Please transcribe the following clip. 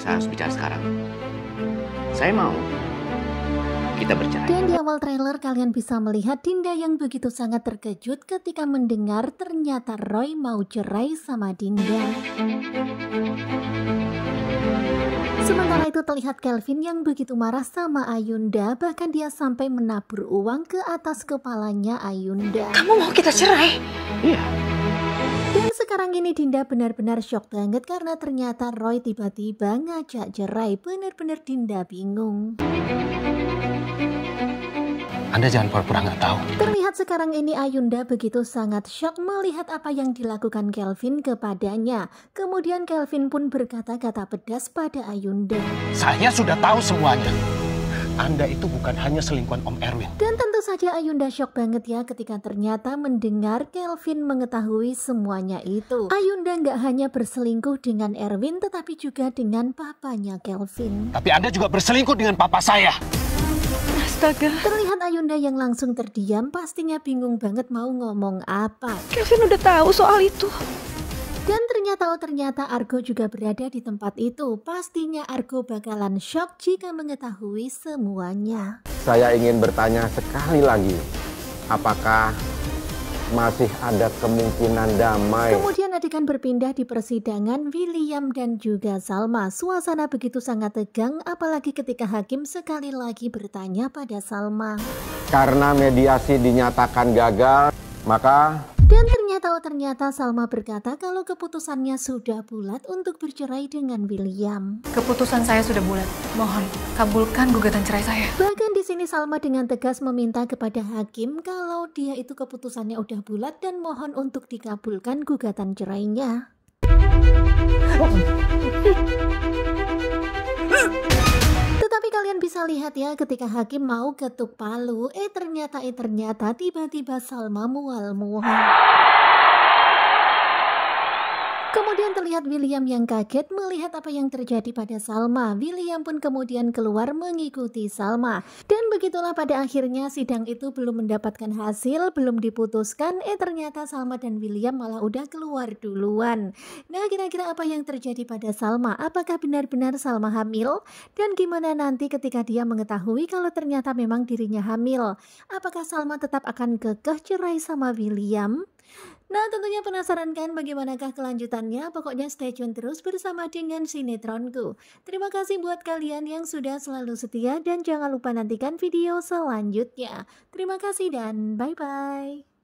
saya harus bicara sekarang. Saya mau kita bercerai. Dan di awal trailer kalian bisa melihat Dinda yang begitu sangat terkejut ketika mendengar ternyata Roy mau cerai sama Dinda. Sementara itu terlihat Kelvin yang begitu marah sama Ayunda, bahkan dia sampai menabur uang ke atas kepalanya Ayunda. Kamu mau kita cerai? Iya. Dan sekarang ini Dinda benar-benar shock banget karena ternyata Roy tiba-tiba ngajak cerai. Benar-benar Dinda bingung. Anda jangan pura-pura nggak tahu. Terlihat sekarang ini Ayunda begitu sangat shock melihat apa yang dilakukan Kelvin kepadanya. Kemudian Kelvin pun berkata-kata pedas pada Ayunda. Saya sudah tahu semuanya. Anda itu bukan hanya selingkuhan Om Erwin. Dan tentu saja Ayunda shock banget ya ketika ternyata mendengar Kelvin mengetahui semuanya itu. Ayunda nggak hanya berselingkuh dengan Erwin tetapi juga dengan papanya Kelvin. Tapi Anda juga berselingkuh dengan papa saya. Astaga. Terlihat Ayunda yang langsung terdiam, pastinya bingung banget mau ngomong apa. Kevin udah tahu soal itu. Dan ternyata Argo juga berada di tempat itu. Pastinya Argo bakalan shock jika mengetahui semuanya. Saya ingin bertanya sekali lagi, apakah masih ada kemungkinan damai? Kemudian adegan berpindah di persidangan William dan juga Salma. Suasana begitu sangat tegang, apalagi ketika hakim sekali lagi bertanya pada Salma. Karena mediasi dinyatakan gagal, maka... Dan ternyata Salma berkata kalau keputusannya sudah bulat untuk bercerai dengan William. Keputusan saya sudah bulat. Mohon kabulkan gugatan cerai saya. Bahkan di sini Salma dengan tegas meminta kepada hakim kalau dia itu keputusannya udah bulat dan mohon untuk dikabulkan gugatan cerainya. Tetapi kalian bisa lihat ya ketika hakim mau ketuk palu, ternyata tiba-tiba Salma mual-mual. Kemudian terlihat William yang kaget melihat apa yang terjadi pada Salma. William pun kemudian keluar mengikuti Salma. Dan begitulah pada akhirnya sidang itu belum mendapatkan hasil, belum diputuskan. Ternyata Salma dan William malah udah keluar duluan. Nah, kira-kira apa yang terjadi pada Salma? Apakah benar-benar Salma hamil? Dan gimana nanti ketika dia mengetahui kalau ternyata memang dirinya hamil? Apakah Salma tetap akan kekeh cerai sama William? Nah, tentunya penasaran kan bagaimanakah kelanjutannya? Pokoknya stay tune terus bersama dengan Sinetronku. Terima kasih buat kalian yang sudah selalu setia dan jangan lupa nantikan video selanjutnya. Terima kasih dan bye-bye.